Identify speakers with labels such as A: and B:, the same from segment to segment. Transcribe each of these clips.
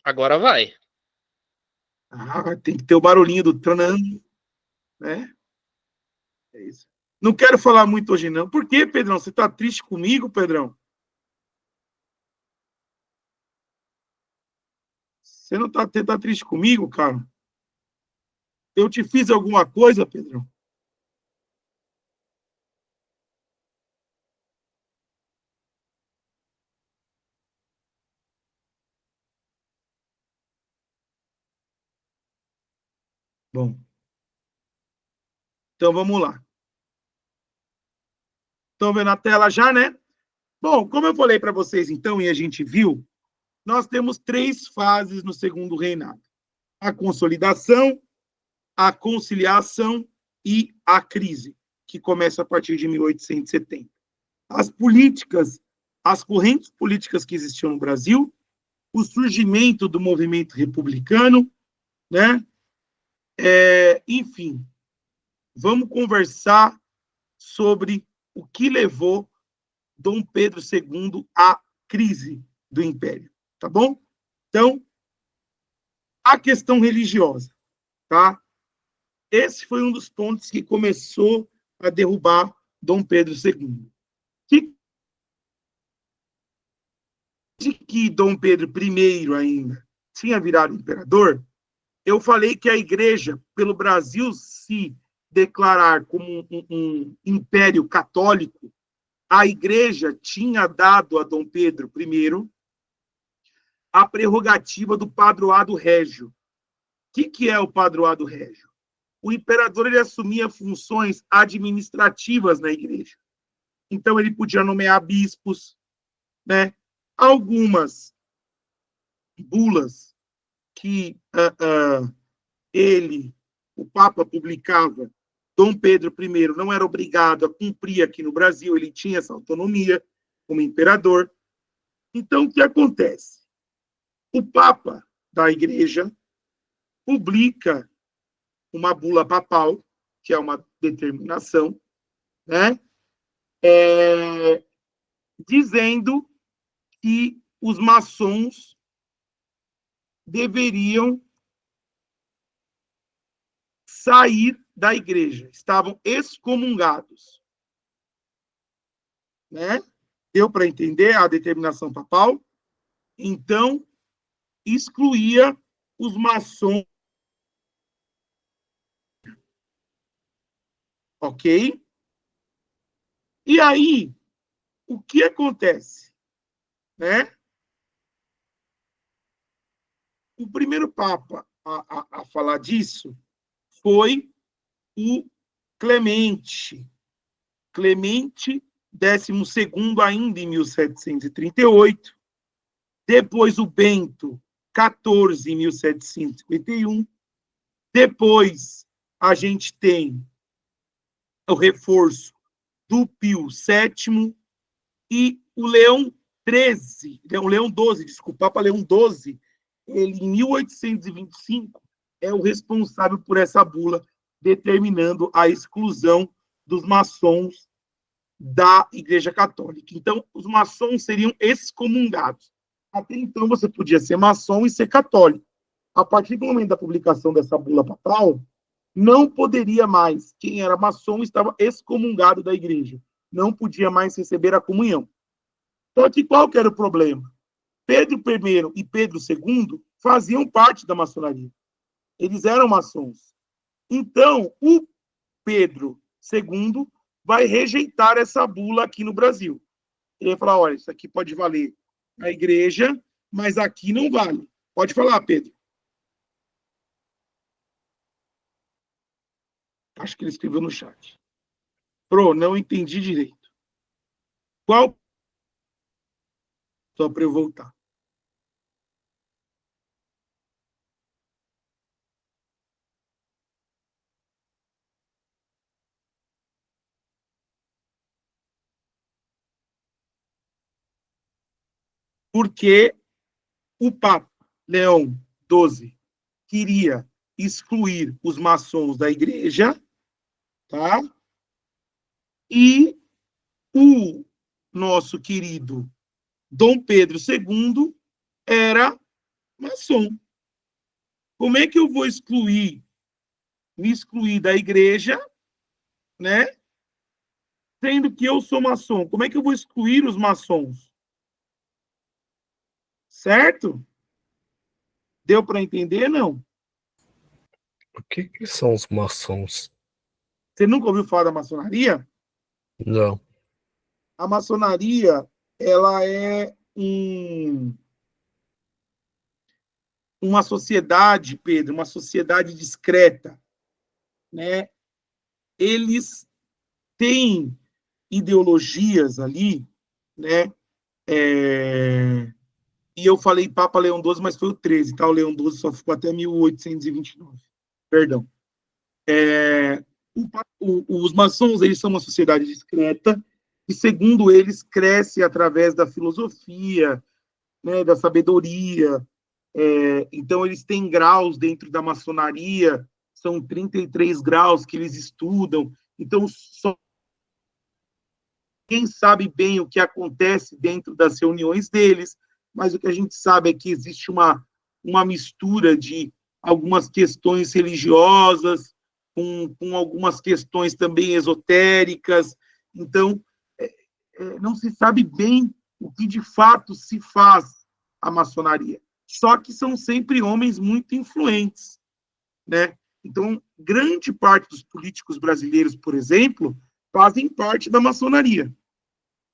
A: Agora vai.
B: Ah, tem que ter o barulhinho do tranam, né? É isso. Não quero falar muito hoje, não. Por quê, Pedrão? Você tá triste comigo, Pedrão? Você não tá, você tá triste comigo, cara? Eu te fiz alguma coisa, Pedrão? Bom, então vamos lá. Estão vendo a tela já, né? Bom, como eu falei para vocês, então, e a gente viu, nós temos três fases no segundo reinado: a consolidação, a conciliação e a crise, que começa a partir de 1870. As políticas, as correntes políticas que existiam no Brasil, o surgimento do movimento republicano, né? Enfim, vamos conversar sobre o que levou Dom Pedro II à crise do Império, tá bom? Então, a questão religiosa, tá? Esse foi um dos pontos que começou a derrubar Dom Pedro II. Que Dom Pedro I ainda tinha virado imperador, eu falei que a igreja, pelo Brasil se declarar como um império católico, a igreja tinha dado a Dom Pedro I a prerrogativa do padroado régio. O que é o padroado régio? O imperador ele assumia funções administrativas na igreja. Então, ele podia nomear bispos, né? Algumas bulas que ele, o Papa, publicava, Dom Pedro I não era obrigado a cumprir aqui no Brasil, ele tinha essa autonomia como imperador. Então, o que acontece? O Papa da Igreja publica uma bula papal, que é uma determinação, né? Dizendo que os maçons deveriam sair da igreja, estavam excomungados, né? Deu para entender a determinação papal? Então, excluía os maçons, ok? E aí, o que acontece, né? O primeiro papa a falar disso foi o Clemente. Clemente XII, ainda em 1738. Depois o Bento XIV, em 1751. Depois a gente tem o reforço do Pio VII e o Leão XIII, o Leão XII, desculpa, Papa Leão XII, ele em 1825 é o responsável por essa bula determinando a exclusão dos maçons da Igreja Católica. Então, os maçons seriam excomungados. Até então, você podia ser maçom e ser católico. A partir do momento da publicação dessa bula papal, não poderia mais. Quem era maçom estava excomungado da igreja. Não podia mais receber a comunhão. Só que qual que era o problema? Pedro I e Pedro II faziam parte da maçonaria. Eles eram maçons. Então, o Pedro II vai rejeitar essa bula aqui no Brasil. Ele vai falar: olha, isso aqui pode valer na igreja, mas aqui não vale. Pode falar, Pedro. Acho que ele escreveu no chat. Pro, não entendi direito. Qual? Só para eu voltar. Porque o Papa Leão XII queria excluir os maçons da igreja, tá? E o nosso querido Dom Pedro II era maçom. Como é que eu vou me excluir da igreja, né? Sendo que eu sou maçom. Como é que eu vou excluir os maçons? Certo? Deu para entender, não?
A: O que são os maçons?
B: Você nunca ouviu falar da maçonaria?
A: Não.
B: A maçonaria, ela é uma sociedade, Pedro, uma sociedade discreta, né? Eles têm ideologias ali, né? E eu falei Papa Leão XII, mas foi o 13, tá? O Leão XII só ficou até 1829. Perdão. Os maçons, eles são uma sociedade discreta e, segundo eles, cresce através da filosofia, né, da sabedoria. Então, eles têm graus dentro da maçonaria, são 33 graus que eles estudam. Então, só quem sabe bem o que acontece dentro das reuniões deles, mas o que a gente sabe é que existe uma mistura de algumas questões religiosas com algumas questões também esotéricas. Então, não se sabe bem o que de fato se faz a maçonaria. Só que são sempre homens muito influentes, né? Então, grande parte dos políticos brasileiros, por exemplo, fazem parte da maçonaria,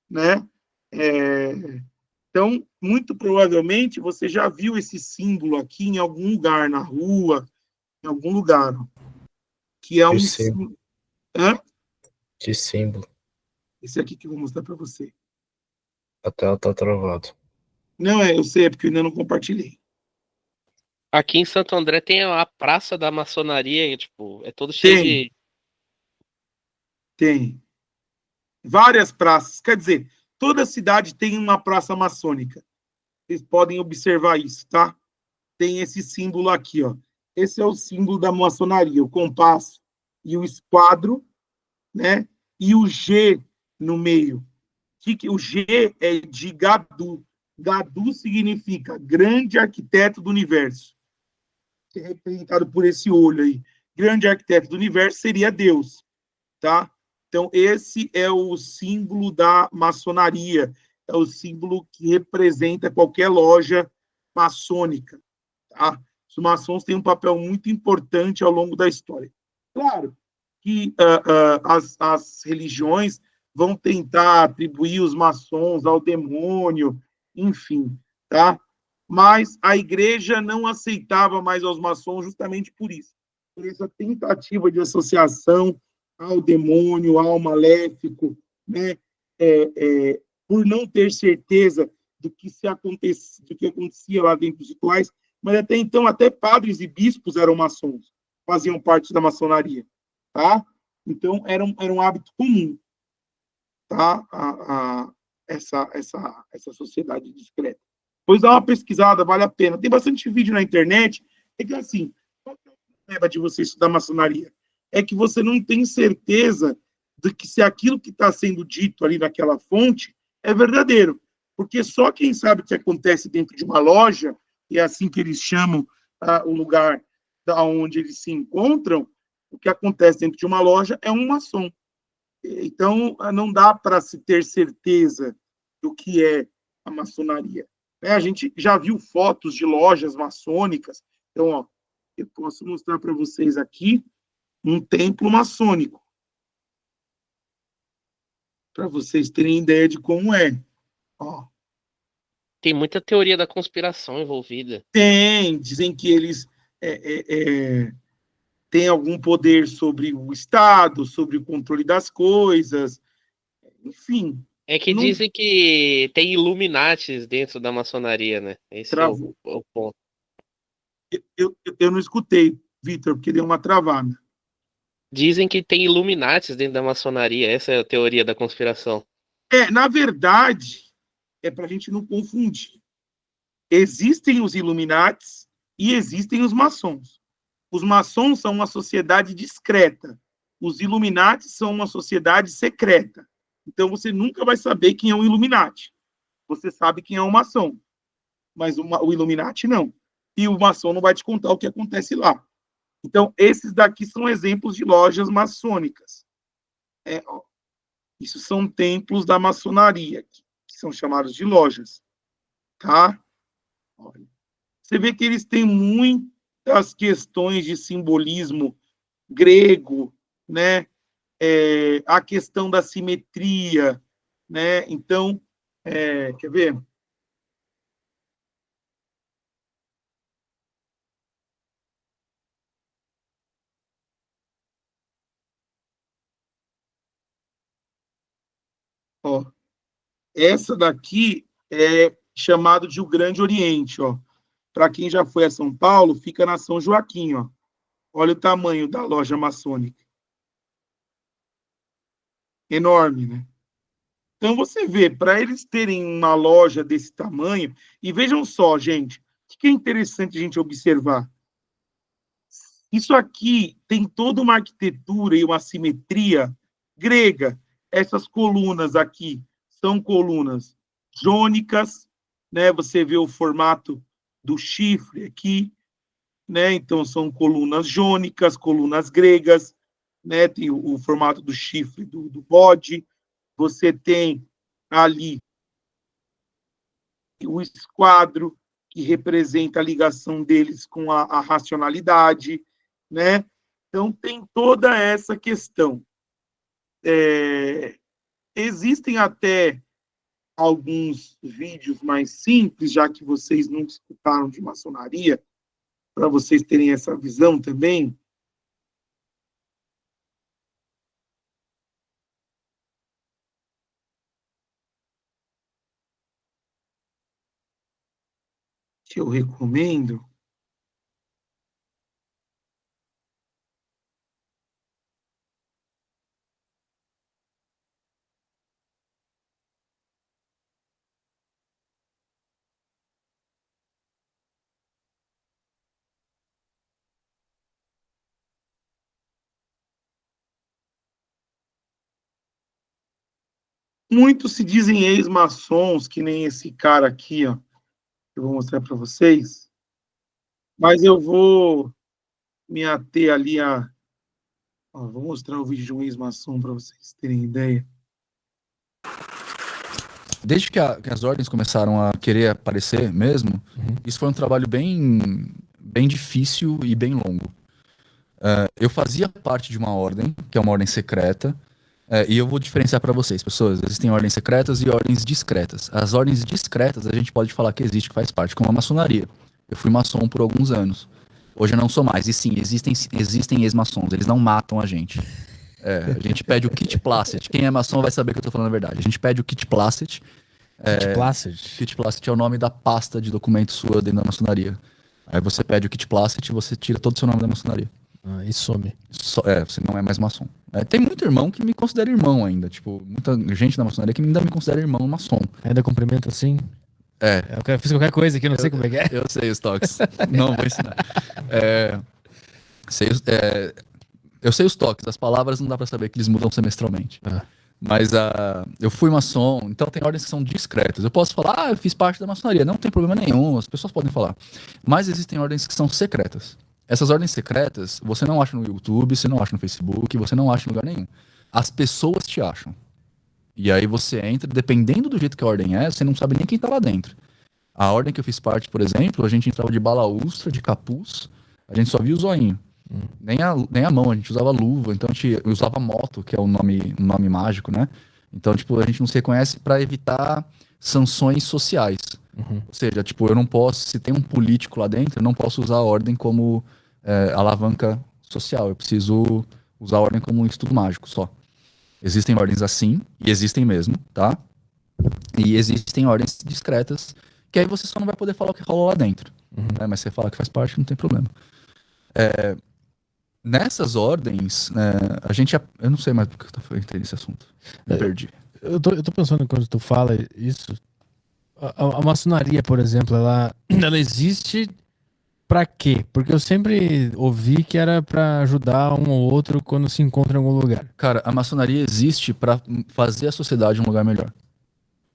B: né? Então, muito provavelmente, você já viu esse símbolo aqui em algum lugar, na rua, em algum lugar, que é
A: Que
B: um
A: símbolo?
B: símbolo. Hã?
A: Que símbolo?
B: Esse aqui que eu vou mostrar para você.
A: A tela tá travada.
B: Não é, eu sei, é porque eu ainda não compartilhei.
C: Aqui em Santo André tem a Praça da Maçonaria, tipo, é todo cheio
B: Tem,
C: de.
B: tem. Várias praças. Quer dizer, toda cidade tem uma praça maçônica. Vocês podem observar isso, tá? Tem esse símbolo aqui, ó. Esse é o símbolo da maçonaria, o compasso e o esquadro, né? E o G no meio. O G é de Gadu. Gadu significa grande arquiteto do universo, que é representado por esse olho aí. Grande arquiteto do universo seria Deus, tá? Então, esse é o símbolo da maçonaria, é o símbolo que representa qualquer loja maçônica, tá? Os maçons têm um papel muito importante ao longo da história. Claro que as religiões vão tentar atribuir os maçons ao demônio, enfim, tá? Mas a igreja não aceitava mais os maçons justamente por isso, por essa tentativa de associação ao demônio, ao maléfico, né? Por não ter certeza do que acontecia lá dentro dos rituais, mas até então até padres e bispos eram maçons, faziam parte da maçonaria, tá? Então era um hábito comum, tá? Essa sociedade discreta. Pois dá uma pesquisada, vale a pena. Tem bastante vídeo na internet. É que assim, qual é o problema de você estudar maçonaria? É que você não tem certeza de que se aquilo que está sendo dito ali naquela fonte é verdadeiro. Porque só quem sabe o que acontece dentro de uma loja, e é assim que eles chamam o lugar onde eles se encontram, o que acontece dentro de uma loja é um maçom. Então, não dá para se ter certeza do que é a maçonaria. A gente já viu fotos de lojas maçônicas. Então, ó, eu posso mostrar para vocês aqui um templo maçônico, para vocês terem ideia de como é. Ó,
C: Tem muita teoria da conspiração envolvida.
B: dizem que eles têm algum poder sobre o Estado, sobre o controle das coisas, enfim.
C: É que
B: Não
C: dizem que tem Illuminates dentro da maçonaria, né? Esse é o,
B: travou.
C: o ponto.
B: Eu não escutei, Vitor, porque deu uma travada.
C: Dizem que tem Illuminates dentro da maçonaria, essa é a teoria da conspiração.
B: Na verdade, é para a gente não confundir. Existem os Illuminates e existem os maçons. Os maçons são uma sociedade discreta. Os Illuminates são uma sociedade secreta. Então você nunca vai saber quem é um Illuminati. Você sabe quem é um maçom, mas o Illuminati não. e o maçom não vai te contar o que acontece lá. Então, esses daqui são exemplos de lojas maçônicas. Ó, isso são templos da maçonaria, que são chamados de lojas, tá? Olha, você vê que eles têm muitas questões de simbolismo grego, né? A questão da simetria, né? Então, quer ver? Ó, essa daqui é chamado de o Grande Oriente, ó. Para quem já foi a São Paulo, fica na São Joaquim, ó. Olha o tamanho da loja maçônica. Enorme, né? Então você vê, para eles terem uma loja desse tamanho, e vejam só, gente, o que é interessante a gente observar? Isso aqui tem toda uma arquitetura e uma simetria grega. Essas colunas aqui são colunas jônicas, né? Você vê o formato do chifre aqui, né? Então são colunas jônicas, colunas gregas, né? Tem o formato do chifre do bode. Você tem ali o esquadro, que representa a ligação deles com a racionalidade, né? Então, tem toda essa questão. Existem até alguns vídeos mais simples, já que vocês nunca escutaram de maçonaria, para vocês terem essa visão também. Que eu recomendo. Muitos se dizem ex-maçons, que nem esse cara aqui, ó, que eu vou mostrar para vocês, mas eu vou me ater ali a. Ó, vou mostrar o vídeo de um ex-maçom para vocês terem ideia.
D: Desde que as ordens começaram a querer aparecer mesmo, isso foi um trabalho bem difícil e bem longo. Eu fazia parte de uma ordem, que é uma ordem secreta, e eu vou diferenciar para vocês, pessoas. Existem ordens secretas e ordens discretas. As ordens discretas a gente pode falar que existe, que faz parte, como a maçonaria. Eu fui maçom por alguns anos. Hoje eu não sou mais. E sim, existem ex-maçons. Eles não matam a gente. A gente pede o kit Placet. Quem é maçom vai saber que eu tô falando a verdade. A gente pede o kit Placet.
E: Kit Placet?
D: Kit Placet é o nome da pasta de documentos sua dentro da maçonaria. Aí você pede o kit Placet e você tira todo o seu nome da maçonaria.
E: E some.
D: Você não é mais maçom. Tem muito irmão que me considera irmão ainda. Tipo, muita gente da maçonaria que ainda me considera irmão maçom.
E: Ainda cumprimenta assim? Eu fiz qualquer coisa aqui, não sei como é que é.
D: Eu sei os toques. Não vou ensinar. Eu sei os toques. As palavras não dá pra saber que eles mudam semestralmente. Mas eu fui maçom, então tem ordens que são discretas. Eu posso falar, eu fiz parte da maçonaria. Não tem problema nenhum, as pessoas podem falar. Mas existem ordens que são secretas. Essas ordens secretas, você não acha no YouTube, você não acha no Facebook, você não acha em lugar nenhum. As pessoas te acham. E aí você entra, dependendo do jeito que a ordem é, você não sabe nem quem tá lá dentro. A ordem que eu fiz parte, por exemplo, a gente entrava de balaústra, de capuz, a gente só via o zoinho. Nem a mão, a gente usava luva, então a gente usava moto, que é o nome mágico, né? Então, tipo, a gente não se reconhece para evitar sanções sociais. Ou seja, tipo, eu não posso, se tem um político lá dentro, eu não posso usar a ordem como alavanca social. Eu preciso usar a ordem como um estudo mágico só. Existem ordens assim, e existem mesmo, tá? E existem ordens discretas, que aí você só não vai poder falar o que rola lá dentro. Né? Mas você fala que faz parte, não tem problema. Nessas ordens, a gente... Eu não sei mais porque eu entrei nesse assunto. Me perdi.
E: Eu tô pensando quando tu fala isso, a maçonaria, por exemplo, ela existe pra quê? Porque eu sempre ouvi que era pra ajudar um ou outro quando se encontra em algum lugar.
D: Cara, a maçonaria existe pra fazer a sociedade um lugar melhor.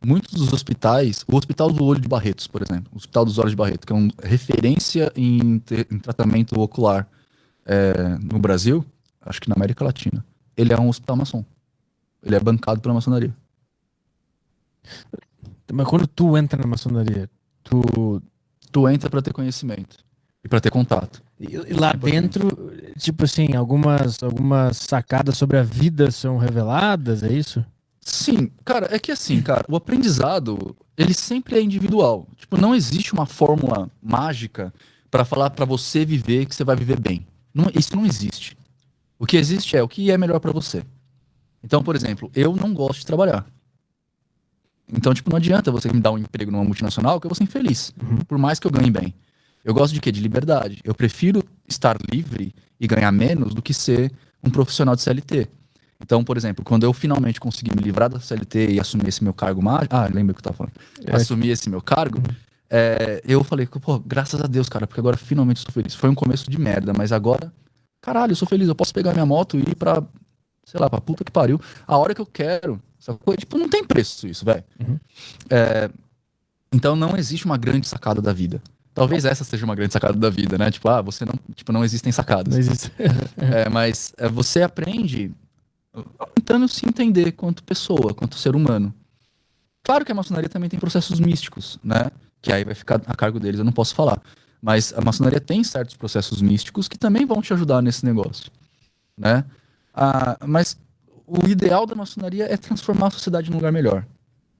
D: muitos dos hospitais, o Hospital do Olho de Barretos, por exemplo, o Hospital dos Olhos de Barreto, que é uma referência em tratamento ocular no Brasil, acho que na América Latina, ele é um hospital maçom. Ele é bancado pela maçonaria.
E: Mas quando tu entra na maçonaria,
D: Tu entra para ter conhecimento e para ter contato.
E: e lá dentro, tipo assim, algumas sacadas sobre a vida são reveladas, é isso?
D: Sim, cara, é que assim, cara, o aprendizado, ele sempre é individual. Tipo, não existe uma fórmula mágica para falar para você viver que você vai viver bem. Isso não existe. O que existe é o que é melhor para você. Então, por exemplo, eu não gosto de trabalhar. Então, tipo, não adianta você me dar um emprego numa multinacional que eu vou ser infeliz, por mais que eu ganhe bem. Eu gosto de quê? De liberdade. Eu prefiro estar livre e ganhar menos do que ser um profissional de CLT. Então, por exemplo, quando eu finalmente consegui me livrar da CLT e assumir esse meu cargo mágico... Ah, lembra o que eu tava falando? Assumir esse meu cargo, eu falei, pô, graças a Deus, cara, porque agora finalmente eu sou feliz. Foi um começo de merda, mas agora, caralho, eu sou feliz. Eu posso pegar minha moto e ir pra, sei lá, pra puta que pariu, a hora que eu quero. Tipo, não tem preço isso, velho. Então não existe uma grande sacada da vida. Talvez essa seja uma grande sacada da vida, né? Tipo, você não... Tipo, não existem sacadas.
E: Não existe.
D: Mas você aprende tentando se entender quanto pessoa, quanto ser humano. Claro que a maçonaria também tem processos místicos, né? Que aí vai ficar a cargo deles, eu não posso falar. Mas a maçonaria tem certos processos místicos que também vão te ajudar nesse negócio, né? Mas o ideal da maçonaria é transformar a sociedade num lugar melhor.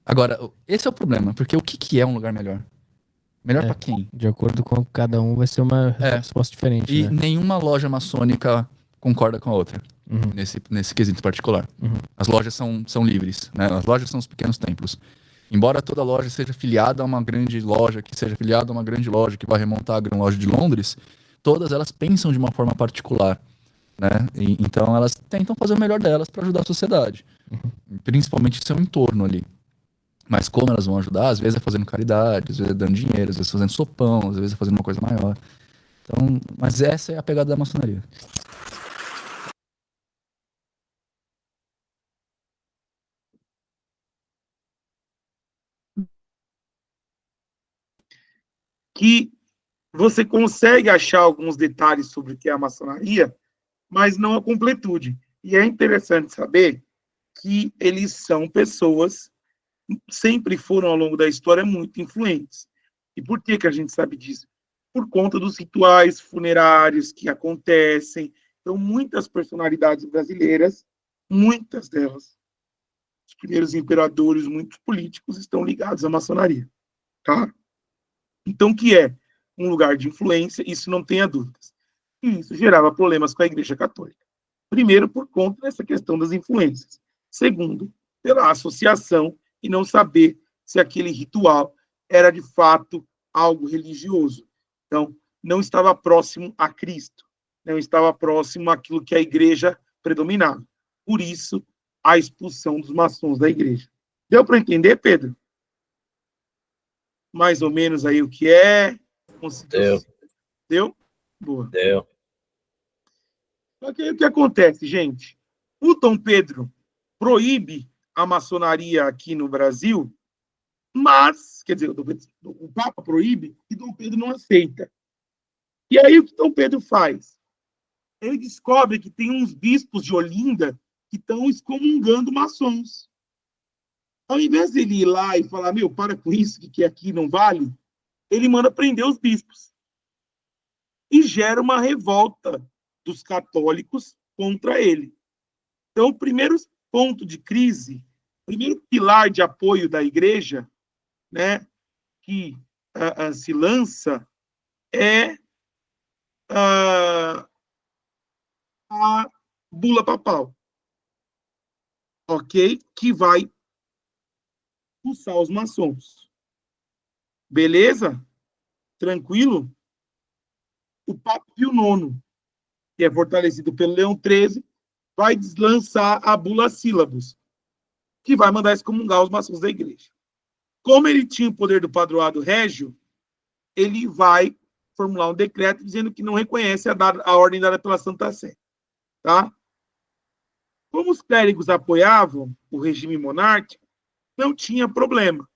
D: Agora, esse é o problema, porque o que é um lugar melhor? Melhor pra quem?
E: De acordo com cada um vai ser uma resposta diferente.
D: E
E: né?
D: nenhuma loja maçônica concorda com a outra. Nesse quesito particular. As lojas são livres, né? As lojas são os pequenos templos. Embora toda loja seja filiada a uma grande loja, que seja filiada a uma grande loja que vai remontar a grande loja de Londres, todas elas pensam de uma forma particular, né? Então elas tentam fazer o melhor delas para ajudar a sociedade, principalmente seu entorno ali. Mas como elas vão ajudar? Às vezes é fazendo caridade, às vezes é dando dinheiro, às vezes é fazendo sopão, às vezes é fazendo uma coisa maior. Então, mas essa é a pegada da maçonaria.
B: Que você consegue achar alguns detalhes sobre o que é a maçonaria, mas não a completude. E é interessante saber que eles são pessoas, sempre foram ao longo da história muito influentes. E por que a gente sabe disso? Por conta dos rituais funerários que acontecem. Então, muitas personalidades brasileiras, muitas delas, os primeiros imperadores, muitos políticos, estão ligados à maçonaria. Tá? Então, que é um lugar de influência, isso não tenha dúvidas. E isso gerava problemas com a Igreja Católica. Primeiro, por conta dessa questão das influências. Segundo, pela associação e não saber se aquele ritual era de fato algo religioso. Então, não estava próximo a Cristo, não estava próximo àquilo que a Igreja predominava. Por isso, a expulsão dos maçons da Igreja. Deu para entender, Pedro? Mais ou menos aí o que é.
A: Deu.
B: Deu? Boa.
A: Deu.
B: Só que aí o que acontece, gente? O Dom Pedro proíbe a maçonaria aqui no Brasil, mas, quer dizer, o Papa proíbe e Dom Pedro não aceita. E aí o que Dom Pedro faz? Ele descobre que tem uns bispos de Olinda que estão excomungando maçons. Ao invés de ele ir lá e falar, meu, para com isso, que aqui não vale, ele manda prender os bispos. E gera uma revolta dos católicos contra ele. Então, o primeiro ponto de crise, o primeiro pilar de apoio da igreja, né, que se lança é a bula papal, ok? Que vai expulsar os maçons. Beleza? Tranquilo? O Papa Pio IX, que é fortalecido pelo Leão XIII, vai deslançar a bula Sílabus, que vai mandar excomungar os maçons da igreja. Como ele tinha o poder do padroado régio, ele vai formular um decreto dizendo que não reconhece a ordem dada pela Santa Sé. Tá? Como os clérigos apoiavam o regime monárquico, não tinha problema.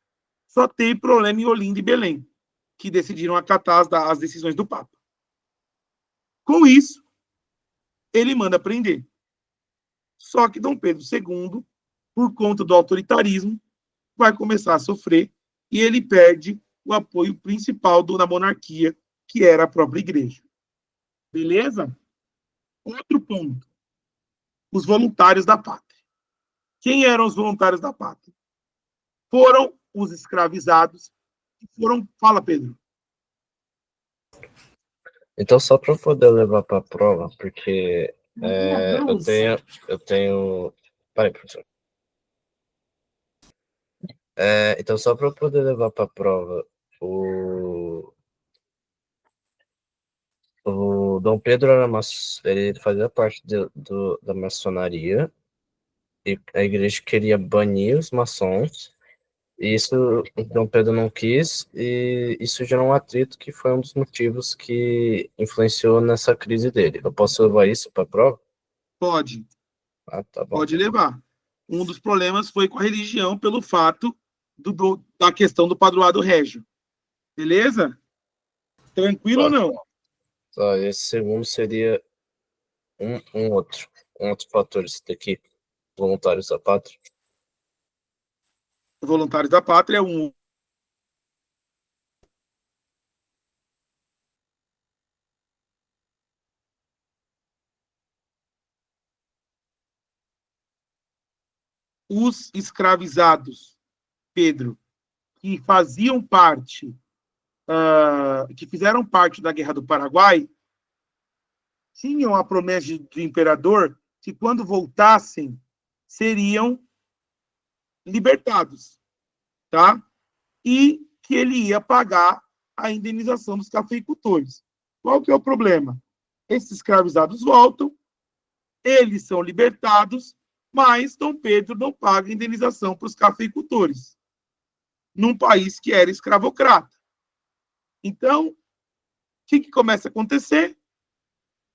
B: Só teve problema em Olinda e Belém, que decidiram acatar as decisões do Papa. Com isso, ele manda prender. Só que Dom Pedro II, por conta do autoritarismo, vai começar a sofrer e ele perde o apoio principal da monarquia, que era a própria igreja. Beleza? Outro ponto. Os voluntários da pátria. Quem eram os voluntários da pátria? Foram os escravizados que foram... Fala, Pedro.
A: Então, só para poder levar para a prova, porque eu tenho. Peraí, professor. Então, só para poder levar para a prova, o Dom Pedro ele fazia parte da maçonaria, e a igreja queria banir os maçons, e isso o Dom Pedro não quis, e isso gerou um atrito que foi um dos motivos que influenciou nessa crise dele. Eu posso levar isso para a prova?
B: Pode.
A: Ah, tá bom.
B: Pode levar. Um dos problemas foi com a religião, pelo fato da questão do padroado régio. Beleza? Tranquilo ou não?
A: Só esse segundo seria um outro fator, esse daqui, voluntários da pátria.
B: Voluntários da Pátria é um. Os escravizados, Pedro, que faziam parte, que fizeram parte da Guerra do Paraguai, tinham a promessa do imperador que quando voltassem seriam libertados, tá? E que ele ia pagar a indenização dos cafeicultores. Qual que é o problema? Esses escravizados voltam, eles são libertados, mas Dom Pedro não paga indenização para os cafeicultores, num país que era escravocrata. Então, o que começa a acontecer?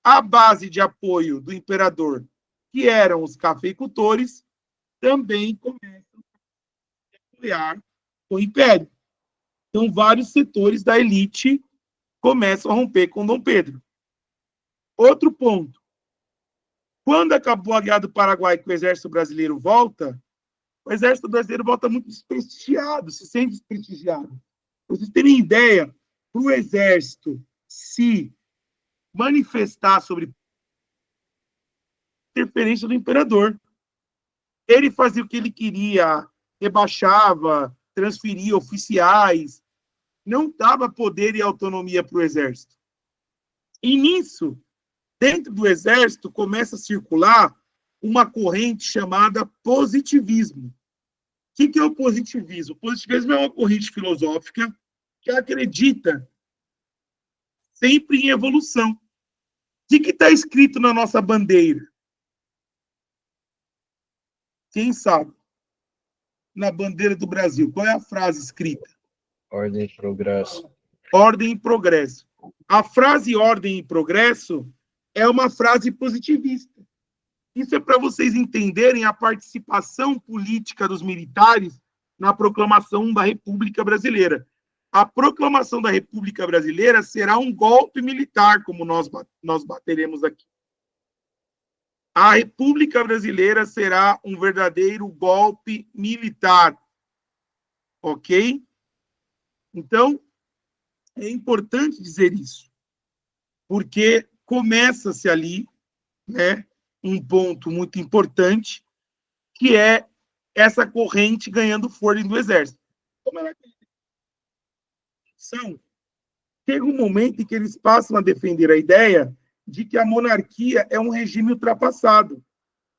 B: A base de apoio do imperador, que eram os cafeicultores, também começam a apoiar o império. Então, vários setores da elite começam a romper com Dom Pedro. Outro ponto. Quando acabou a Guerra do Paraguai, que o exército brasileiro volta, o exército brasileiro volta muito desprestigiado, se sente desprestigiado. Para vocês terem ideia, para o exército se manifestar sobre a interferência do imperador. Ele fazia o que ele queria, rebaixava, transferia oficiais, não dava poder e autonomia para o exército. E nisso, dentro do exército, começa a circular uma corrente chamada positivismo. O que é o positivismo? O positivismo é uma corrente filosófica que acredita sempre em evolução. O que está escrito na nossa bandeira? Quem sabe? Na bandeira do Brasil, qual é a frase escrita?
A: Ordem e progresso.
B: Ordem e progresso. A frase ordem e progresso é uma frase positivista. Isso é para vocês entenderem a participação política dos militares na proclamação da República Brasileira. A proclamação da República Brasileira será um golpe militar, como nós bateremos aqui. A República Brasileira será um verdadeiro golpe militar. Ok? Então, é importante dizer isso, porque começa-se ali, né, um ponto muito importante, que é essa corrente ganhando fôlego do exército. Como ela chega um momento em que eles passam a defender a ideia de que a monarquia é um regime ultrapassado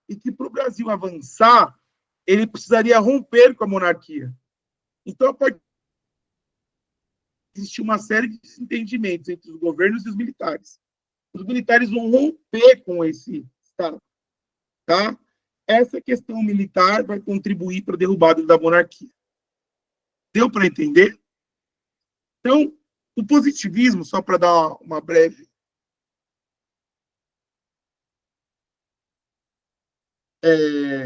B: e que para o Brasil avançar, ele precisaria romper com a monarquia. Então, a partir existe uma série de desentendimentos entre os governos e os militares. Os militares vão romper com esse Estado. Tá? Essa questão militar vai contribuir para a derrubada da monarquia. Deu para entender? Então, o positivismo, só para dar uma breve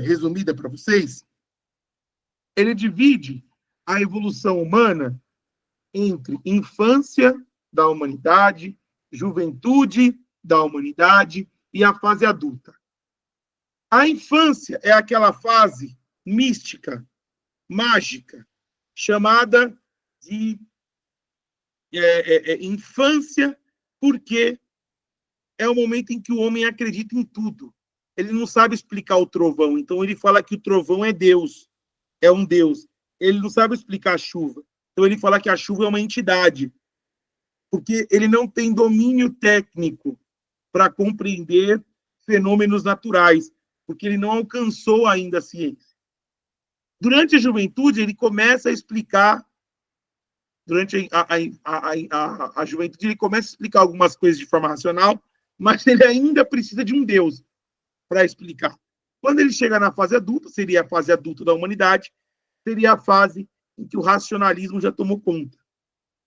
B: resumida para vocês, Ele divide a evolução humana entre infância da humanidade, juventude da humanidade e a fase adulta. A infância é aquela fase mística, mágica, chamada de infância, porque é o momento em que o homem acredita em tudo. Ele não sabe explicar o trovão, então ele fala que o trovão é Deus, é um Deus. Ele não sabe explicar a chuva, então ele fala que a chuva é uma entidade, porque ele não tem domínio técnico para compreender fenômenos naturais, porque ele não alcançou ainda a ciência. Durante a juventude, ele começa a explicar, durante a juventude, ele começa a explicar algumas coisas de forma racional, mas ele ainda precisa de um Deus para explicar. Quando ele chega na fase adulta, seria a fase adulta da humanidade, seria a fase em que o racionalismo já tomou conta.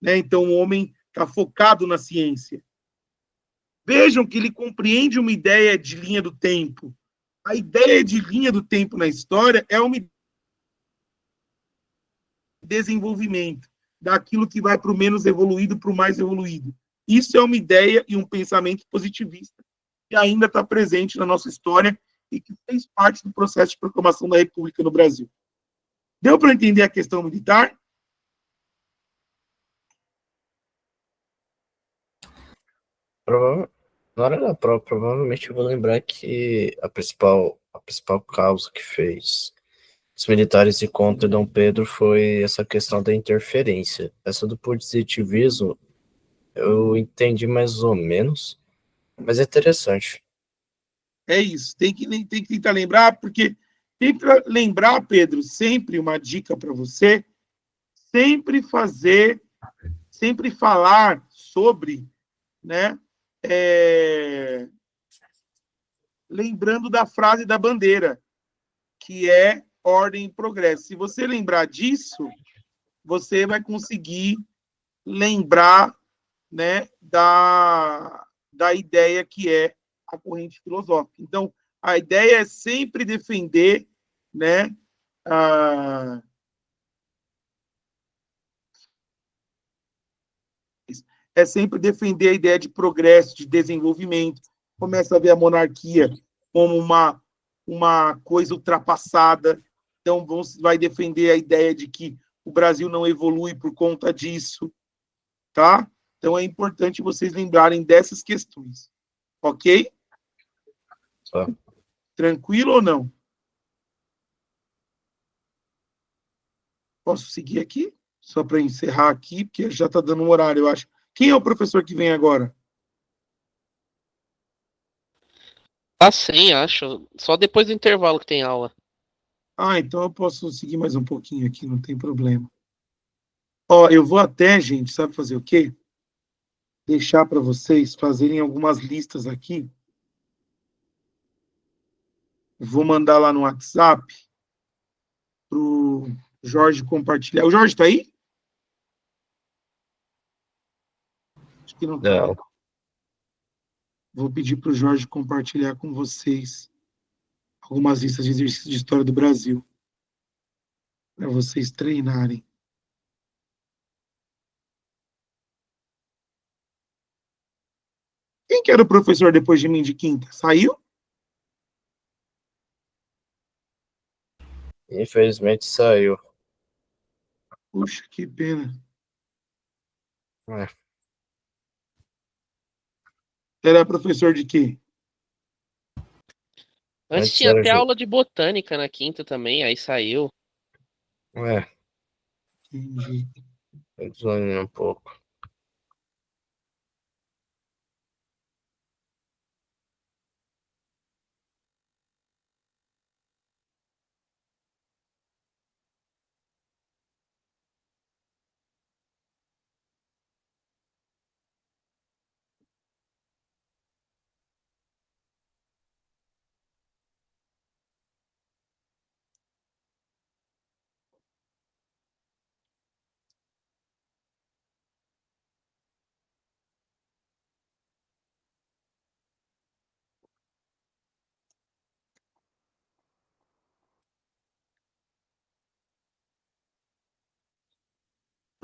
B: Né? Então, o homem está focado na ciência. Vejam que ele compreende uma ideia de linha do tempo. A ideia de linha do tempo na história é um desenvolvimento daquilo que vai para o menos evoluído para o mais evoluído. Isso é uma ideia e um pensamento positivista que ainda está presente na nossa história e que fez parte do processo de proclamação da República no Brasil. Deu para entender a questão militar?
A: Na hora da prova, provavelmente eu vou lembrar que a principal causa que fez os militares ir contra Dom Pedro foi essa questão da interferência. Essa do positivismo eu entendi mais ou menos, mas é interessante.
B: É isso. Tem que tentar lembrar, porque tem que lembrar, Pedro, sempre uma dica para você, sempre falar sobre, né? Lembrando da frase da bandeira, que é ordem e progresso. Se você lembrar disso, você vai conseguir lembrar, né, da ideia que é a corrente filosófica. Então, a ideia é sempre defender, né, é sempre defender a ideia de progresso, de desenvolvimento. Começa a ver a monarquia como uma coisa ultrapassada. Então, vai defender a ideia de que o Brasil não evolui por conta disso, tá? Então, é importante vocês lembrarem dessas questões, ok?
A: Só.
B: Tranquilo ou não? Posso seguir aqui? Só para encerrar aqui, porque já está dando um horário, eu acho. Quem é o professor que vem agora?
C: Tá sem, acho. Só depois do intervalo que tem aula.
B: Ah, então eu posso seguir mais um pouquinho aqui, não tem problema. Ó, eu vou até, gente, sabe fazer o quê? Deixar para vocês fazerem algumas listas aqui. Vou mandar lá no WhatsApp pro Jorge compartilhar. O Jorge está aí? Acho que não está.
A: Não,
B: Vou pedir para o Jorge compartilhar com vocês algumas listas de exercícios de história do Brasil, para vocês treinarem. Quem que era o professor depois de mim de quinta? Saiu?
A: infelizmente saiu.
B: Puxa, que pena.
A: É,
B: Era professor de quê?
C: Antes
A: antes
C: tinha
A: era
C: até aula de botânica na quinta também, aí saiu.
A: É,
B: Entendi.
A: eu desanimo um pouco.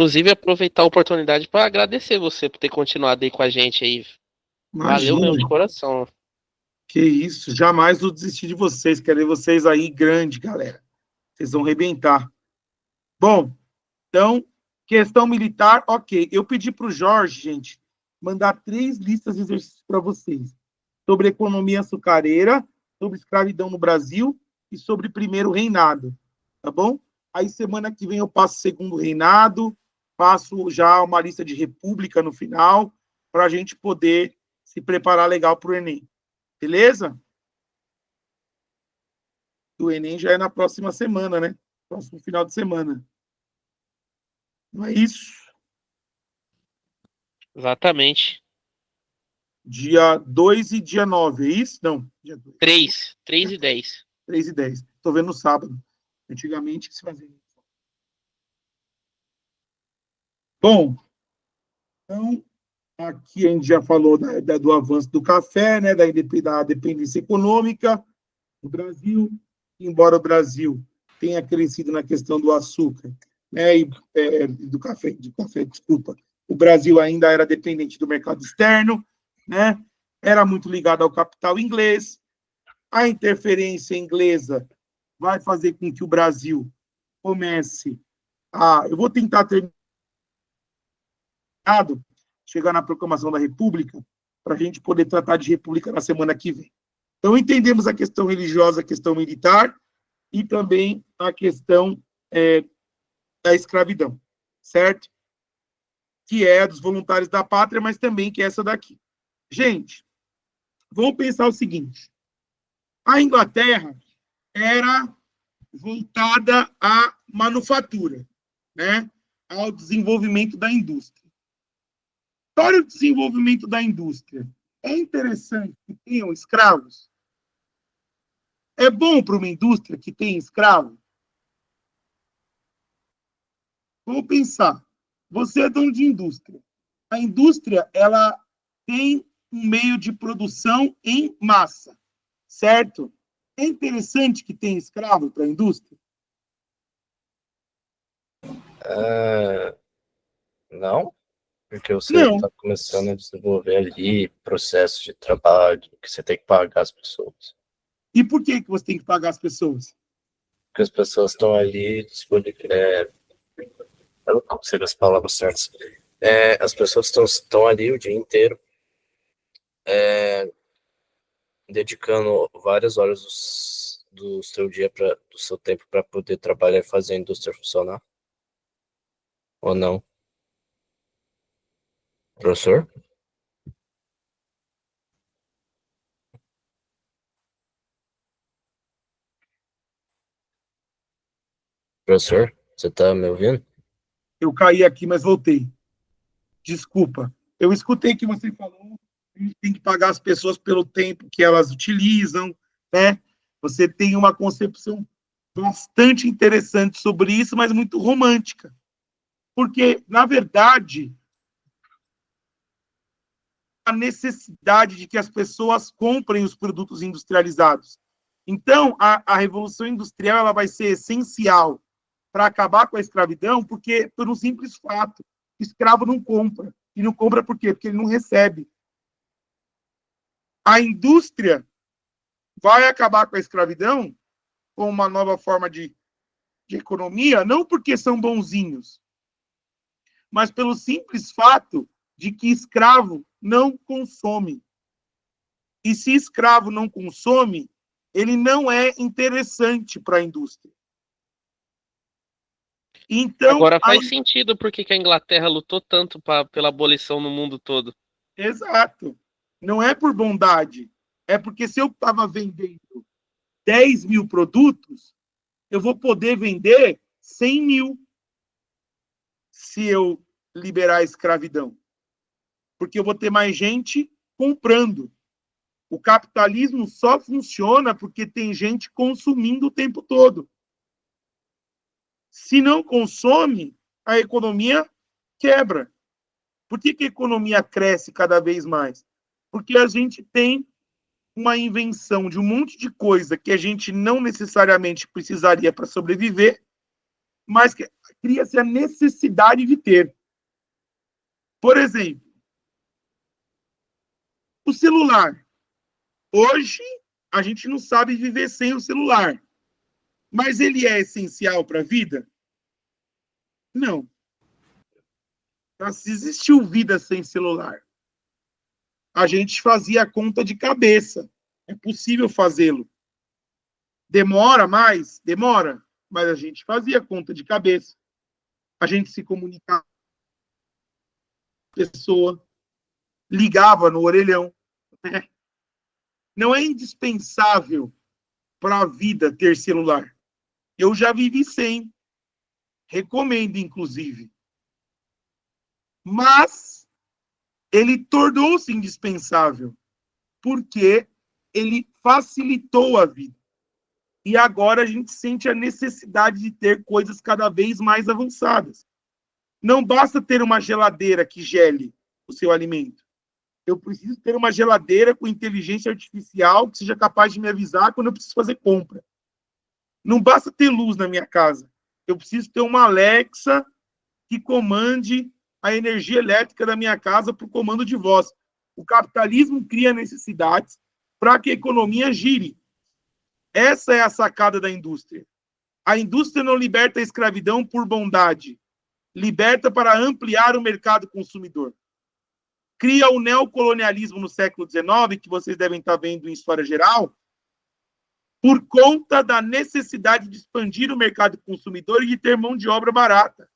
C: Inclusive, aproveitar a oportunidade para agradecer você por ter continuado aí com a gente aí. Valeu mesmo de
B: Imagina,
C: coração.
B: que isso. Jamais vou desistir de vocês. Quero ver vocês aí grande, galera. Vocês vão arrebentar. Bom, então, questão militar, ok. Eu pedi para o Jorge, gente, mandar 3 listas de exercícios para vocês. Sobre economia açucareira, sobre escravidão no Brasil e sobre primeiro reinado. Tá bom? Aí semana que vem eu passo segundo reinado, passo já uma lista de república no final, para a gente poder se preparar legal para o Enem. Beleza? O Enem já é na próxima semana, né? Próximo final de semana. Não é isso?
C: Exatamente.
B: Dia 2 e dia 9, é isso? Não, dia 2.
C: 3 e 10.
B: 3 e 10. Estou vendo no sábado. Antigamente se fazia. Bom, então, aqui a gente já falou do avanço do café, né, da dependência econômica do Brasil, embora o Brasil tenha crescido na questão do açúcar, né, do café, desculpa. O Brasil ainda era dependente do mercado externo, né, era muito ligado ao capital inglês. A interferência inglesa vai fazer com que o Brasil comece a... Eu vou tentar terminar, chegar na proclamação da República, para a gente poder tratar de República na semana que vem. Então, entendemos a questão religiosa, a questão militar e também a questão da escravidão, certo? Que é a dos voluntários da pátria, mas também que é essa daqui. Gente, vamos pensar o seguinte. A Inglaterra era voltada à manufatura, né? Ao desenvolvimento da indústria. Para o desenvolvimento da indústria, é interessante que tenham escravos? É bom para uma indústria que tenha escravo? Vamos pensar. Você é dono de indústria. A indústria, ela tem um meio de produção em massa, certo? É interessante que tenha escravo para a indústria?
A: Não, porque você
B: Não.
A: está começando a desenvolver ali processos de trabalho que você tem que pagar as pessoas.
B: E por que você tem que pagar as pessoas?
A: Porque as pessoas estão ali eu não consigo as palavras certas. As pessoas estão ali o dia inteiro dedicando várias horas do seu dia, do seu tempo para poder trabalhar e fazer a indústria funcionar. Ou não? Professor? Professor, você tá me ouvindo?
B: Eu caí aqui, mas voltei. Desculpa. Eu escutei que você falou que a gente tem que pagar as pessoas pelo tempo que elas utilizam, né? Você tem uma concepção bastante interessante sobre isso, mas muito romântica. Porque, na verdade, a necessidade de que as pessoas comprem os produtos industrializados. Então, a Revolução Industrial ela vai ser essencial para acabar com a escravidão, porque, por um simples fato, o escravo não compra. E não compra por quê? Porque ele não recebe. A indústria vai acabar com a escravidão com uma nova forma de economia, não porque são bonzinhos, mas pelo simples fato de que escravo não consome. E se escravo não consome, ele não é interessante para a indústria. Então,
C: agora faz sentido porque que a Inglaterra lutou tanto pela abolição no mundo todo.
B: Exato. Não é por bondade. É porque se eu estava vendendo 10 mil produtos, eu vou poder vender 100 mil se eu liberar a escravidão. Porque eu vou ter mais gente comprando. O capitalismo só funciona porque tem gente consumindo o tempo todo. Se não consome, a economia quebra. Por que a economia cresce cada vez mais? Porque a gente tem uma invenção de um monte de coisa que a gente não necessariamente precisaria para sobreviver, mas que cria-se a necessidade de ter. Por exemplo, o celular. Hoje, a gente não sabe viver sem o celular. Mas ele é essencial para a vida? Não. Se existiu vida sem celular, a gente fazia a conta de cabeça. É possível fazê-lo. Demora mais? Demora. Mas a gente fazia a conta de cabeça. A gente se comunicava com a pessoa, ligava no orelhão. Né? Não é indispensável para a vida ter celular. Eu já vivi sem. Recomendo, inclusive. Mas ele tornou-se indispensável, porque ele facilitou a vida. E agora a gente sente a necessidade de ter coisas cada vez mais avançadas. Não basta ter uma geladeira que gele o seu alimento. Eu preciso ter uma geladeira com inteligência artificial que seja capaz de me avisar quando eu preciso fazer compra. Não basta ter luz na minha casa. Eu preciso ter uma Alexa que comande a energia elétrica da minha casa por comando de voz. O capitalismo cria necessidades para que a economia gire. Essa é a sacada da indústria. A indústria não liberta a escravidão por bondade, liberta para ampliar o mercado consumidor. Cria o neocolonialismo no século XIX, que vocês devem estar vendo em História Geral, por conta da necessidade de expandir o mercado consumidor e de ter mão de obra barata.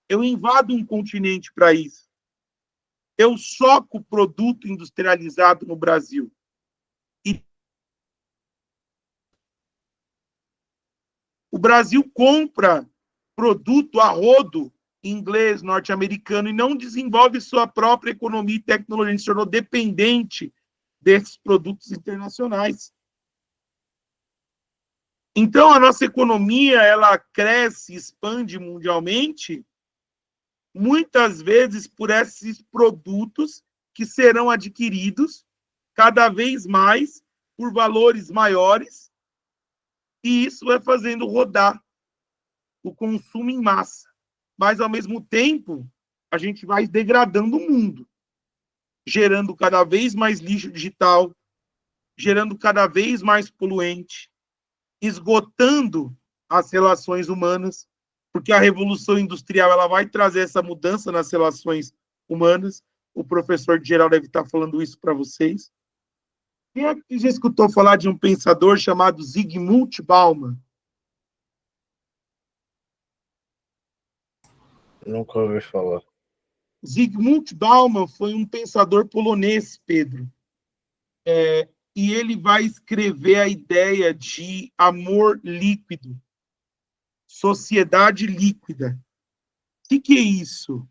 B: Eu invado um continente para isso. Eu soco produto industrializado no Brasil. E o Brasil compra produto a rodo inglês, norte-americano, e não desenvolve sua própria economia e tecnologia. A gente se tornou dependente desses produtos internacionais. Então, a nossa economia, ela cresce, expande mundialmente, muitas vezes por esses produtos que serão adquiridos cada vez mais por valores maiores, e isso vai fazendo rodar o consumo em massa. Mas, ao mesmo tempo, a gente vai degradando o mundo, gerando cada vez mais lixo digital, gerando cada vez mais poluente, esgotando as relações humanas, porque a Revolução Industrial ela vai trazer essa mudança nas relações humanas. O professor de geral deve estar falando isso para vocês. Quem é que já escutou falar de um pensador chamado Zygmunt Bauman?
A: Nunca ouvi falar.
B: Zygmunt Bauman foi um pensador polonês, Pedro. E ele vai escrever a ideia de amor líquido, sociedade líquida. O que é isso?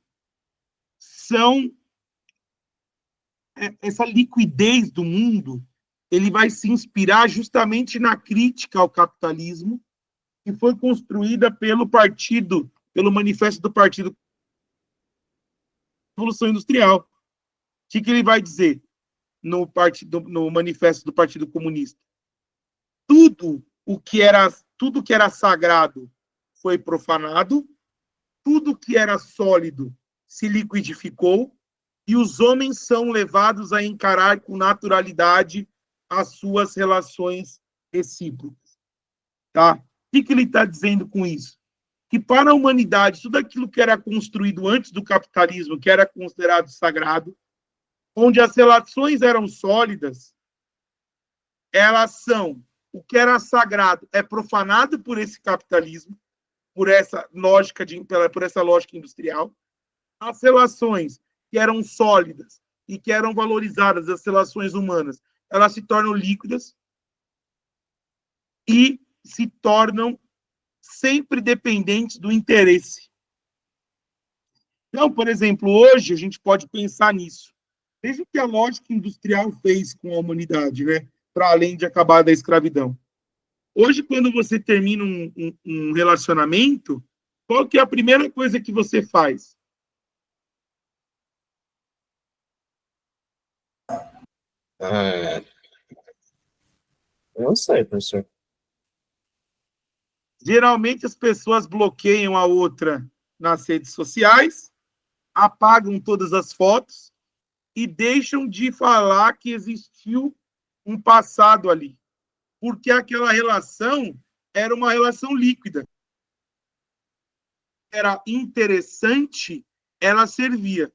B: Essa liquidez do mundo, ele vai se inspirar justamente na crítica ao capitalismo, que foi construída pelo manifesto do Partido Revolução Industrial. O que ele vai dizer no manifesto do Partido Comunista? Tudo que era sagrado foi profanado, tudo que era sólido se liquidificou, e os homens são levados a encarar com naturalidade as suas relações recíprocas. Tá? O que ele está dizendo com isso? Que para a humanidade, tudo aquilo que era construído antes do capitalismo, que era considerado sagrado, onde as relações eram sólidas, elas são, o que era sagrado é profanado por esse capitalismo, por essa lógica industrial. As relações que eram sólidas e que eram valorizadas, as relações humanas, elas se tornam líquidas e se tornam sempre dependentes do interesse. Então, por exemplo, hoje a gente pode pensar nisso. Veja o que a lógica industrial fez com a humanidade, né? Para além de acabar da escravidão. Hoje, quando você termina um relacionamento, qual que é a primeira coisa que você faz?
A: Não sei, professor.
B: Geralmente as pessoas bloqueiam a outra nas redes sociais, apagam todas as fotos e deixam de falar que existiu um passado ali, porque aquela relação era uma relação líquida. Era interessante, ela servia.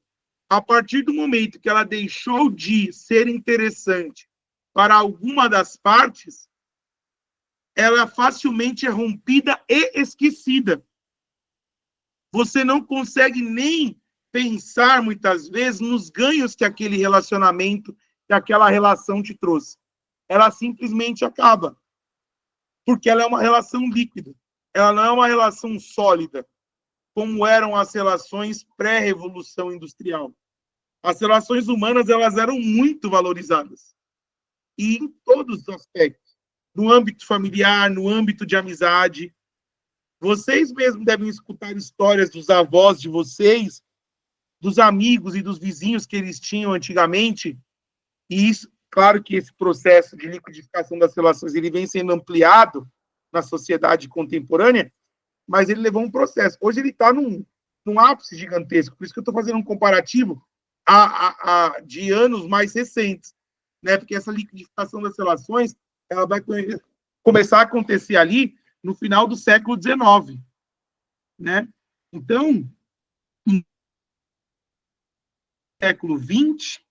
B: A partir do momento que ela deixou de ser interessante para alguma das partes, ela facilmente é rompida e esquecida. Você não consegue nem pensar, muitas vezes, nos ganhos que aquele relacionamento, que aquela relação te trouxe. Ela simplesmente acaba. Porque ela é uma relação líquida. Ela não é uma relação sólida, como eram as relações pré-revolução industrial. As relações humanas, elas eram muito valorizadas. E em todos os aspectos. No âmbito familiar, no âmbito de amizade. Vocês mesmos devem escutar histórias dos avós de vocês, dos amigos e dos vizinhos que eles tinham antigamente. E isso, claro que esse processo de liquidificação das relações ele vem sendo ampliado na sociedade contemporânea, mas ele levou um processo. Hoje ele está num ápice gigantesco, por isso que eu estou fazendo um comparativo de anos mais recentes, né? Porque essa liquidificação das relações ela vai começar a acontecer ali no final do século XIX, né? Então, no século XX,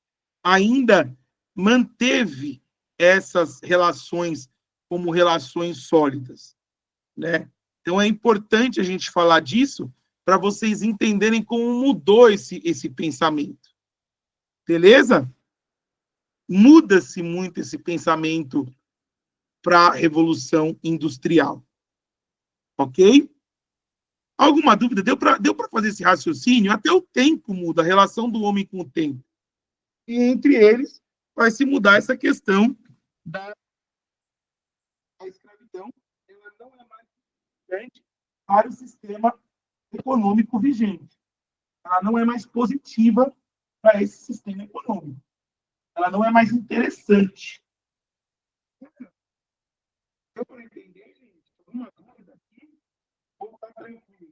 B: ainda manteve essas relações como relações sólidas, né? Então, é importante a gente falar disso para vocês entenderem como mudou esse pensamento. Beleza? Muda-se muito esse pensamento para a Revolução Industrial. Ok? Alguma dúvida? Deu para fazer esse raciocínio? Até o tempo muda, a relação do homem com o tempo. E entre eles vai se mudar essa questão da escravidão. Ela não é mais importante para o sistema econômico vigente. Ela não é mais positiva para esse sistema econômico. Ela não é mais interessante. Deu para entender, gente? Alguma dúvida aqui? Ou está tranquilo?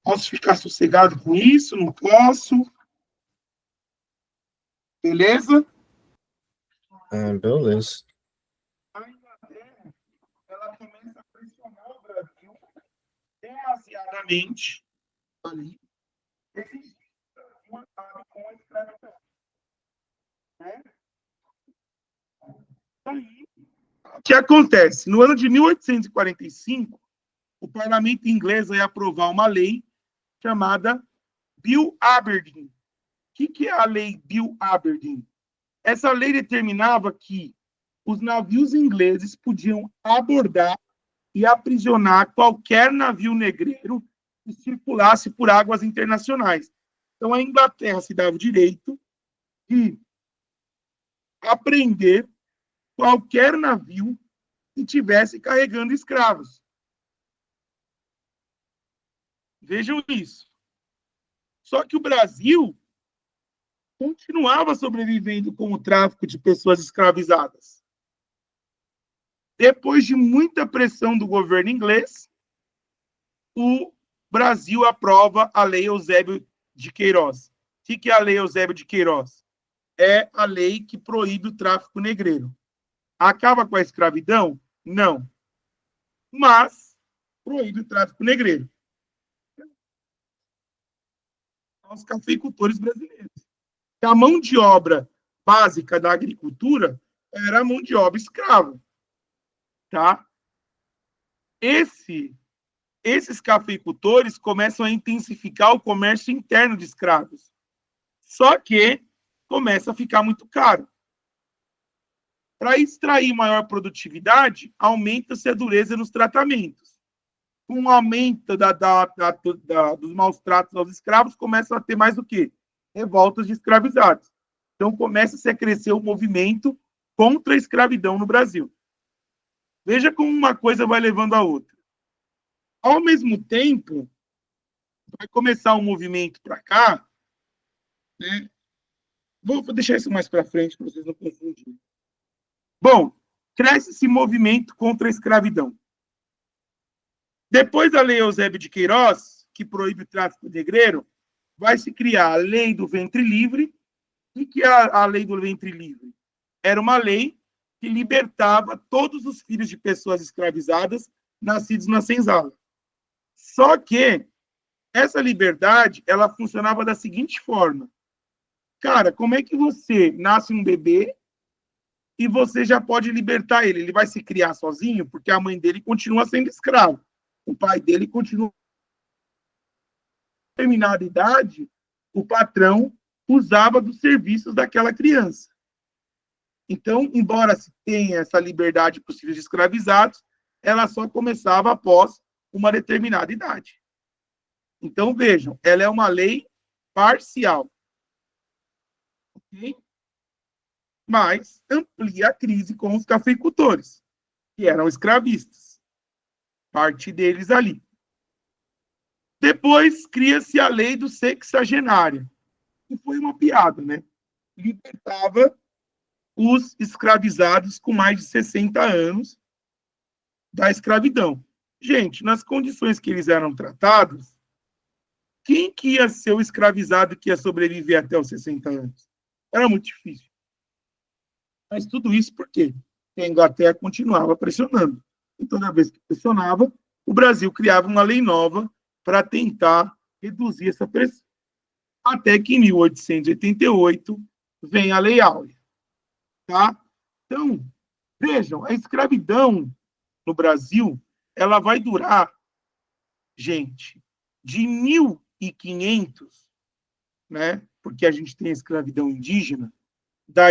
B: Posso ficar sossegado com isso? Não posso? Beleza?
A: Beleza.
B: A Inglaterra, ela começa a pressionar o Brasil demasiadamente ali. Existe um acordo com a escravidão. Né? Aí, o que acontece? No ano de 1845, o parlamento inglês vai aprovar uma lei chamada Bill Aberdeen. O que é a lei Bill Aberdeen? Essa lei determinava que os navios ingleses podiam abordar e aprisionar qualquer navio negreiro que circulasse por águas internacionais. Então, a Inglaterra se dava o direito de apreender qualquer navio que estivesse carregando escravos. Vejam isso. Só que o Brasil continuava sobrevivendo com o tráfico de pessoas escravizadas. Depois de muita pressão do governo inglês, o Brasil aprova a Lei Eusébio de Queiroz. O que é a Lei Eusébio de Queiroz? É a lei que proíbe o tráfico negreiro. Acaba com a escravidão? Não. Mas proíbe o tráfico negreiro. Os cafeicultores brasileiros. A mão de obra básica da agricultura era a mão de obra escrava. Tá? Esses cafeicultores começam a intensificar o comércio interno de escravos. Só que começa a ficar muito caro. Para extrair maior produtividade, aumenta-se a dureza nos tratamentos. Com o aumento dos maus tratos aos escravos, começa a ter mais o quê? Revoltas de escravizados. Então, começa-se a crescer o movimento contra a escravidão no Brasil. Veja como uma coisa vai levando a outra. Ao mesmo tempo, vai começar um movimento para cá, né? Vou deixar isso mais para frente para vocês não confundirem. Bom, cresce esse movimento contra a escravidão. Depois da Lei Eusébio de Queiroz, que proíbe o tráfico negreiro, vai se criar a Lei do Ventre Livre. O que é a Lei do Ventre Livre? Era uma lei que libertava todos os filhos de pessoas escravizadas nascidos na senzala. Só que essa liberdade, ela funcionava da seguinte forma. Cara, como é que você nasce um bebê e você já pode libertar ele? Ele vai se criar sozinho porque a mãe dele continua sendo escrava. O pai dele continua. Em determinada idade, o patrão usava dos serviços daquela criança. Então, embora se tenha essa liberdade para os filhos escravizados, ela só começava após uma determinada idade. Então, vejam, ela é uma lei parcial. Ok? Mas amplia a crise com os cafeicultores, que eram escravistas. Parte deles ali. Depois cria-se a lei do sexagenário, que foi uma piada, né? Libertava os escravizados com mais de 60 anos da escravidão. Gente, nas condições que eles eram tratados, quem que ia ser o escravizado que ia sobreviver até os 60 anos? Era muito difícil. Mas tudo isso por quê? Porque a Inglaterra continuava pressionando. E toda vez que pressionava, o Brasil criava uma lei nova para tentar reduzir essa pressão. Até que em 1888 vem a Lei Áurea. Tá? Então, vejam, a escravidão no Brasil, ela vai durar, gente, de 1500, né? Porque a gente tem a escravidão indígena, da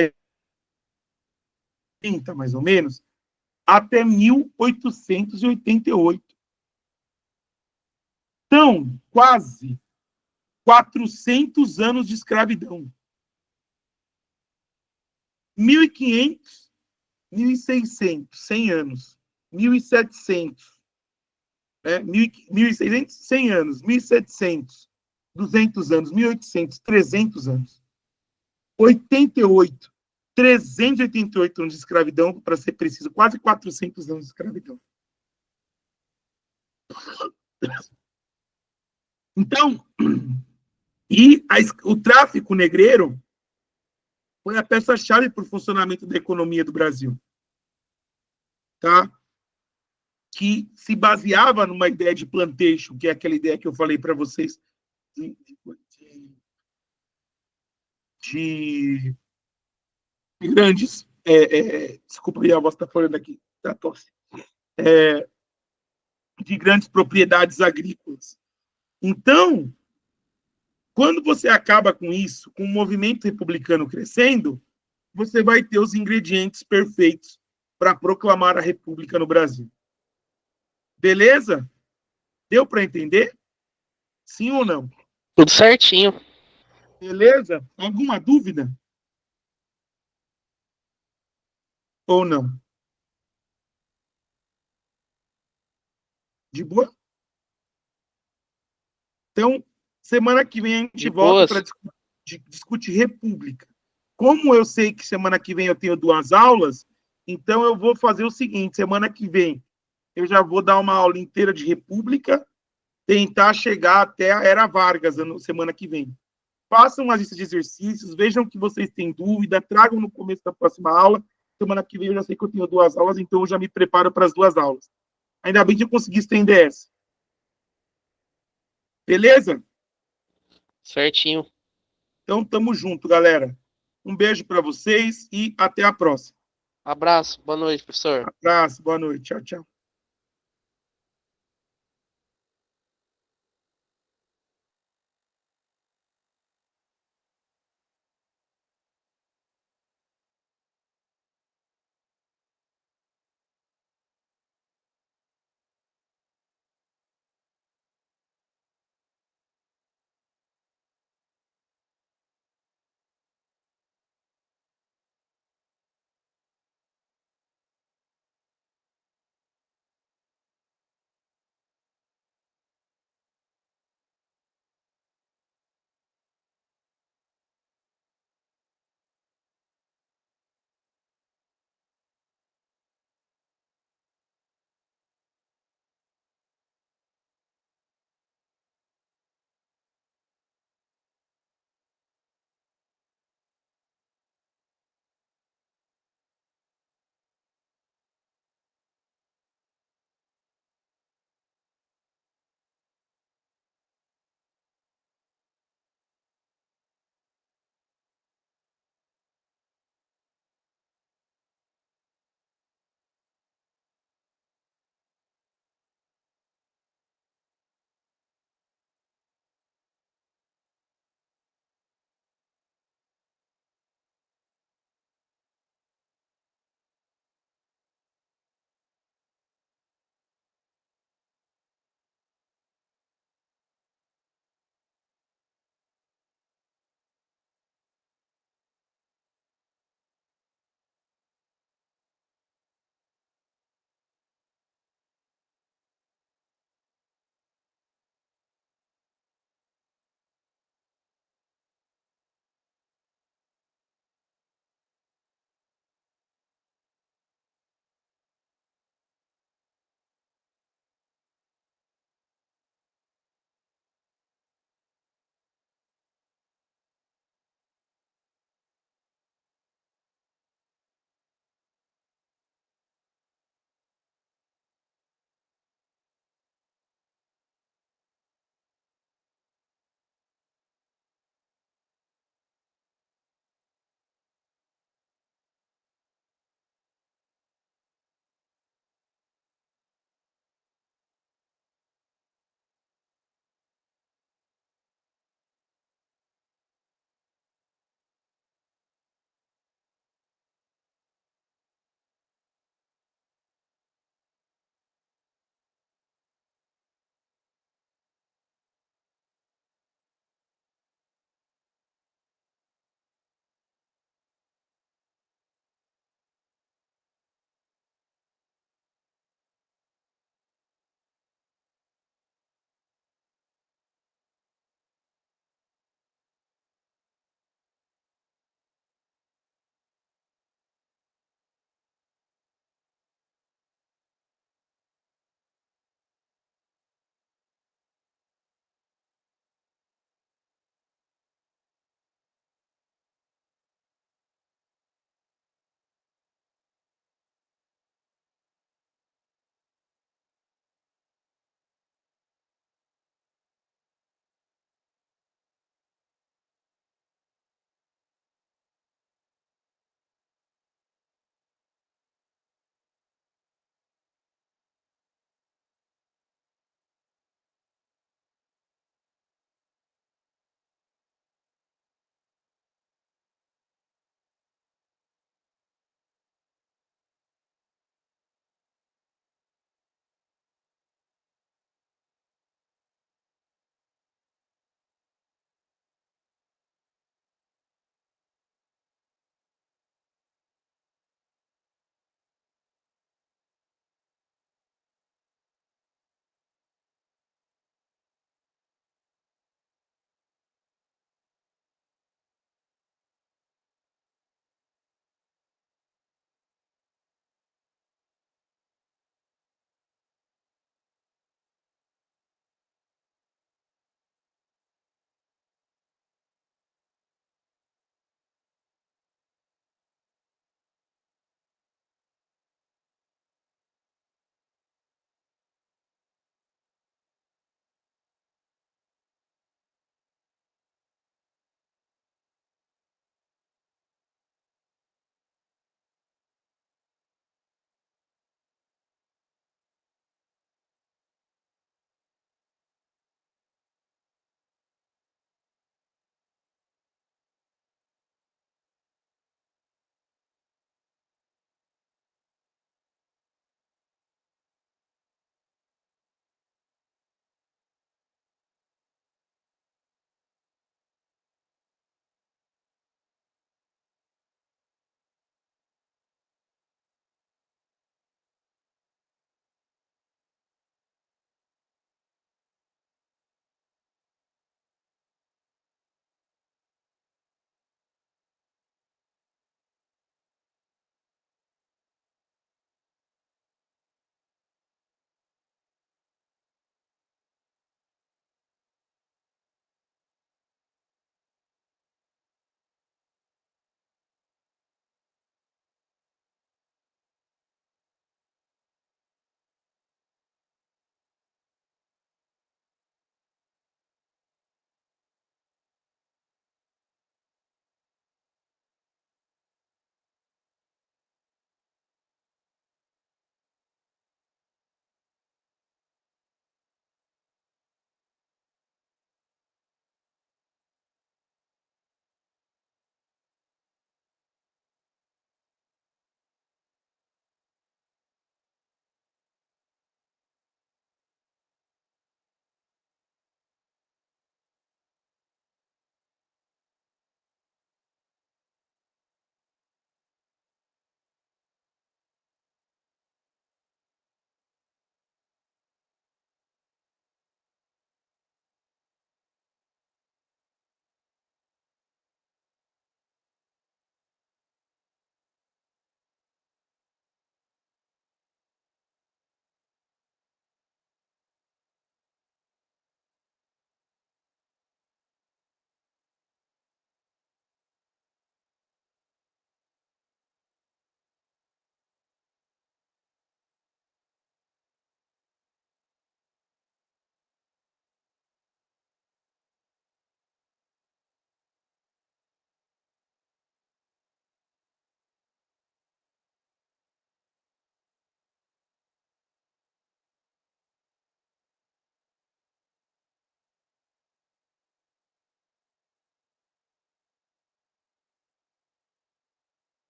B: 30 mais ou menos, até 1888. Então, quase 400 anos de escravidão. 1.500, 1.600, 100 anos. 1.700, 1.600, 100 anos. 1.700, 200 anos. 1.800, 300 anos. 88, 388 anos de escravidão, para ser preciso, quase 400 anos de escravidão. Então, o tráfico negreiro foi a peça-chave para o funcionamento da economia do Brasil. Tá? Que se baseava numa ideia de plantation, que é aquela ideia que eu falei para vocês de grandes... desculpa aí, a voz está falando aqui, da tosse. De grandes propriedades agrícolas. Então, quando você acaba com isso, com o movimento republicano crescendo, você vai ter os ingredientes perfeitos para proclamar a República no Brasil. Beleza? Deu para entender? Sim ou não?
C: Tudo certinho.
B: Beleza? Alguma dúvida? Ou não? De boa? Então, semana que vem a gente volta para discutir República. Como eu sei que semana que vem eu tenho 2 aulas, então eu vou fazer o seguinte, semana que vem eu já vou dar uma aula inteira de República, tentar chegar até a Era Vargas semana que vem. Façam uma lista de exercícios, vejam que vocês têm dúvida, tragam no começo da próxima aula. Semana que vem eu já sei que eu tenho 2 aulas, então eu já me preparo para as 2 aulas. Ainda bem que eu consegui estender essa. Beleza?
C: Certinho.
B: Então, tamo junto, galera. Um beijo para vocês e até a próxima.
C: Abraço. Boa noite, professor.
B: Abraço, boa noite. Tchau, tchau.